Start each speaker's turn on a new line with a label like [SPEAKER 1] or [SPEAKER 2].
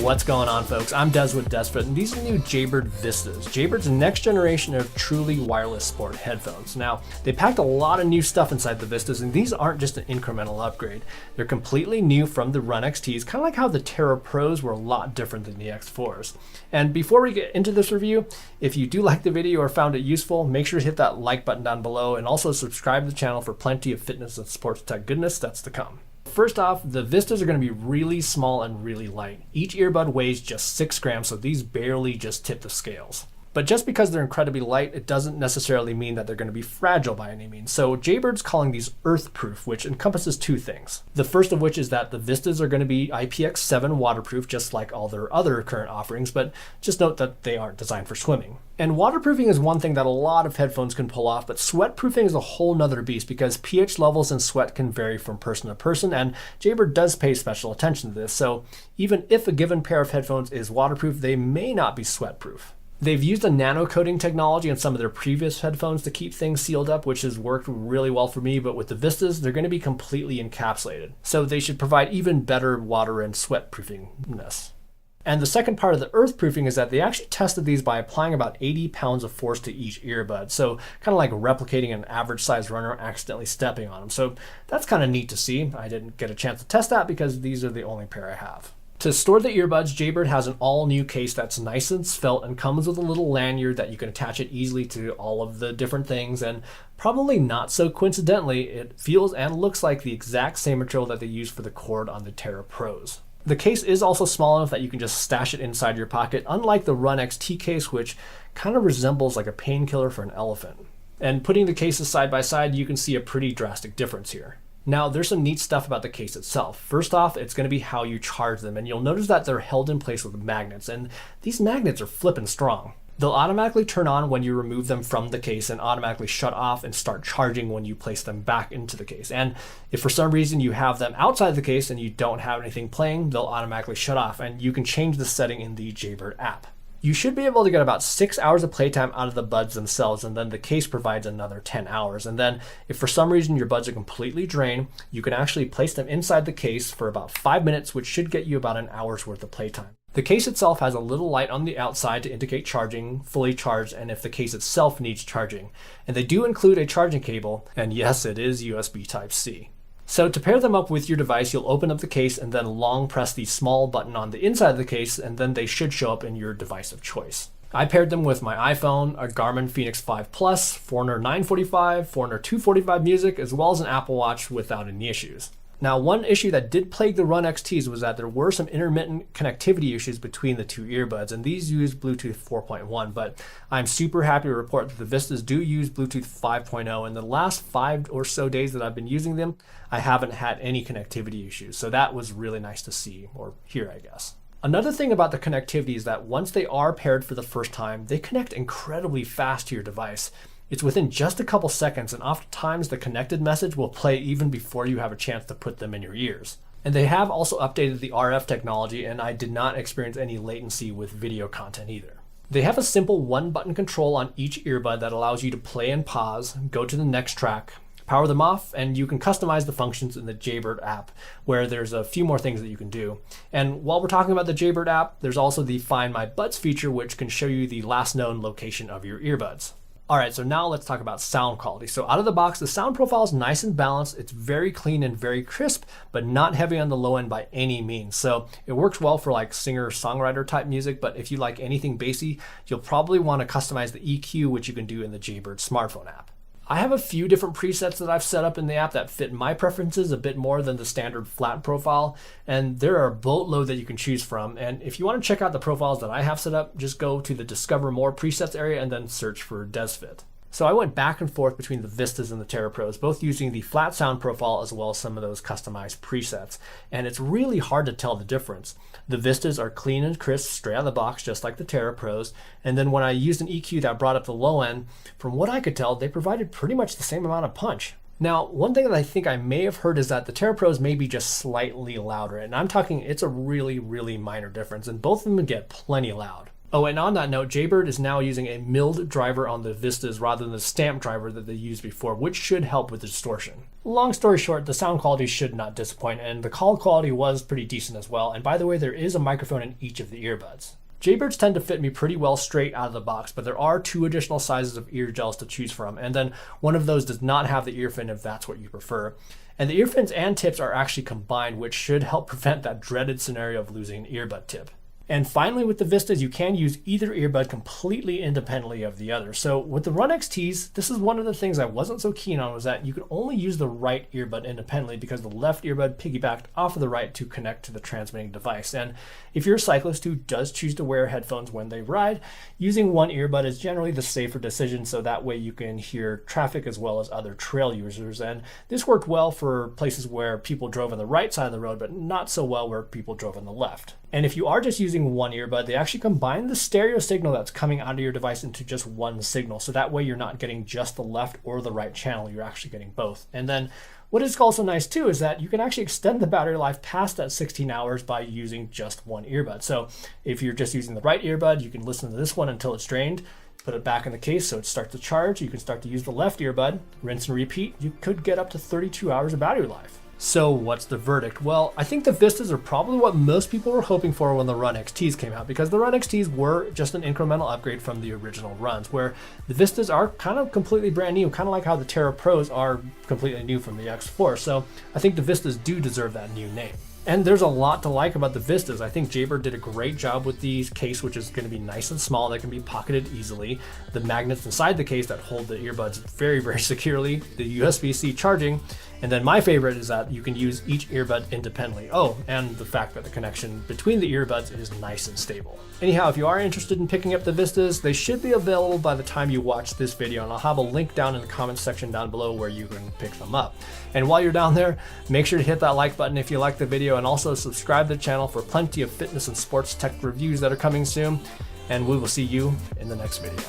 [SPEAKER 1] What's going on, folks? I'm Des with Desfoot, and these are new Jaybird Vistas. Jaybirds next generation of truly wireless sport headphones. Now, they packed a lot of new stuff inside the Vistas, and these aren't just an incremental upgrade. They're completely new from the Run XTs, kind of like how the Tarah Pros were a lot different than the X4s. And before we get into this review, if you do like the video or found it useful, make sure to hit that like button down below and also subscribe to the channel for plenty of fitness and sports tech goodness that's to come. First off, the Vistas are going to be really small and really light. Each earbud weighs just 6 grams, so these barely just tip the scales. But just because they're incredibly light, it doesn't necessarily mean that they're going to be fragile by any means. So Jaybird's calling these earthproof, which encompasses two things. The first of which is that the Vistas are going to be IPX7 waterproof, just like all their other current offerings, but just note that they aren't designed for swimming. And waterproofing is one thing that a lot of headphones can pull off, but sweatproofing is a whole nother beast because pH levels in sweat can vary from person to person, and Jaybird does pay special attention to this. So even if a given pair of headphones is waterproof, they may not be sweatproof. They've used a nano coating technology in some of their previous headphones to keep things sealed up, which has worked really well for me, but with the Vistas, they're going to be completely encapsulated. So they should provide even better water and sweat proofingness. And the second part of the earthproofing is that they actually tested these by applying about 80 pounds of force to each earbud. So kind of like replicating an average sized runner accidentally stepping on them. So that's kind of neat to see. I didn't get a chance to test that because these are the only pair I have. To store the earbuds, Jaybird has an all-new case that's nice and svelte and comes with a little lanyard that you can attach it easily to all of the different things, and probably not so coincidentally, it feels and looks like the exact same material that they use for the cord on the Tarah Pros. The case is also small enough that you can just stash it inside your pocket, unlike the Run XT case, which kind of resembles like a painkiller for an elephant. And putting the cases side by side, you can see a pretty drastic difference here. Now, there's some neat stuff about the case itself. First off, it's going to be how you charge them, and you'll notice that they're held in place with magnets, and these magnets are flippin' strong. They'll automatically turn on when you remove them from the case and automatically shut off and start charging when you place them back into the case. And if for some reason you have them outside the case and you don't have anything playing, they'll automatically shut off, and you can change the setting in the Jaybird app. You should be able to get about 6 hours of playtime out of the buds themselves, and then the case provides another 10 hours. And then if for some reason your buds are completely drained, you can actually place them inside the case for about 5 minutes, which should get you about an hour's worth of playtime. The case itself has a little light on the outside to indicate charging, fully charged, and if the case itself needs charging. And they do include a charging cable, and yes, it is USB Type-C. So to pair them up with your device, you'll open up the case and then long press the small button on the inside of the case, and then they should show up in your device of choice. I paired them with my iPhone, a Garmin Fenix 5 Plus, Forerunner 945, Forerunner 245 Music, as well as an Apple Watch without any issues. Now, one issue that did plague the Run XTs was that there were some intermittent connectivity issues between the two earbuds, and these use Bluetooth 4.1, but I'm super happy to report that the Vistas do use Bluetooth 5.0, and the last 5 or so days that I've been using them, I haven't had any connectivity issues, so that was really nice to see, or hear, I guess. Another thing about the connectivity is that once they are paired for the first time, they connect incredibly fast to your device. It's within just a couple seconds, and oftentimes the connected message will play even before you have a chance to put them in your ears. And they have also updated the RF technology, and I did not experience any latency with video content either. They have a simple one-button control on each earbud that allows you to play and pause, go to the next track, power them off, and you can customize the functions in the Jaybird app, where there's a few more things that you can do. And while we're talking about the Jaybird app, there's also the Find My Buds feature, which can show you the last known location of your earbuds. Alright, so now let's talk about sound quality. So out of the box, the sound profile is nice and balanced. It's very clean and very crisp, but not heavy on the low end by any means. So it works well for like singer-songwriter type music, but if you like anything bassy, you'll probably want to customize the EQ, which you can do in the Jaybird smartphone app. I have a few different presets that I've set up in the app that fit my preferences a bit more than the standard flat profile, and there are a boatload that you can choose from. And if you want to check out the profiles that I have set up, just go to the Discover More presets area and then search for Desfit. So I went back and forth between the Vistas and the Tarah Pros, both using the flat sound profile as well as some of those customized presets. And it's really hard to tell the difference. The Vistas are clean and crisp straight out of the box, just like the Tarah Pros. And then when I used an EQ that brought up the low end, from what I could tell, they provided pretty much the same amount of punch. Now, one thing that I think I may have heard is that the Tarah Pros may be just slightly louder. And I'm talking, it's a really, really minor difference. And both of them get plenty loud. Oh, and on that note, Jaybird is now using a milled driver on the Vistas rather than the stamp driver that they used before, which should help with the distortion. Long story short, the sound quality should not disappoint, and the call quality was pretty decent as well. And by the way, there is a microphone in each of the earbuds. Jaybirds tend to fit me pretty well straight out of the box, but there are 2 additional sizes of ear gels to choose from, and then one of those does not have the ear fin if that's what you prefer. And the ear fins and tips are actually combined, which should help prevent that dreaded scenario of losing an earbud tip. And finally, with the Vistas, you can use either earbud completely independently of the other. So with the Run XTs, this is one of the things I wasn't so keen on, was that you could only use the right earbud independently because the left earbud piggybacked off of the right to connect to the transmitting device. And if you're a cyclist who does choose to wear headphones when they ride, using one earbud is generally the safer decision, so that way you can hear traffic as well as other trail users. And this worked well for places where people drove on the right side of the road, but not so well where people drove on the left. And if you are just using one earbud, they actually combine the stereo signal that's coming out of your device into just one signal. So that way you're not getting just the left or the right channel, you're actually getting both. And then what is also nice too is that you can actually extend the battery life past that 16 hours by using just one earbud. So if you're just using the right earbud, you can listen to this one until it's drained, put it back in the case so it starts to charge. You can start to use the left earbud, rinse and repeat. You could get up to 32 hours of battery life. So what's the verdict? Well, I think the Vistas are probably what most people were hoping for when the Run XTs came out, because the Run XTs were just an incremental upgrade from the original Runs, where the Vistas are kind of completely brand new, kind of like how the Tarah Pros are completely new from the X4. So I think the Vistas do deserve that new name. And there's a lot to like about the Vistas. I think Jaybird did a great job with the case, which is going to be nice and small. That can be pocketed easily. The magnets inside the case that hold the earbuds very, very securely. The USB-C charging. And then my favorite is that you can use each earbud independently. Oh, and the fact that the connection between the earbuds is nice and stable. Anyhow, if you are interested in picking up the Vistas, they should be available by the time you watch this video, and I'll have a link down in the comments section down below where you can pick them up. And while you're down there, make sure to hit that like button if you like the video, and also subscribe to the channel for plenty of fitness and sports tech reviews that are coming soon. And we will see you in the next video.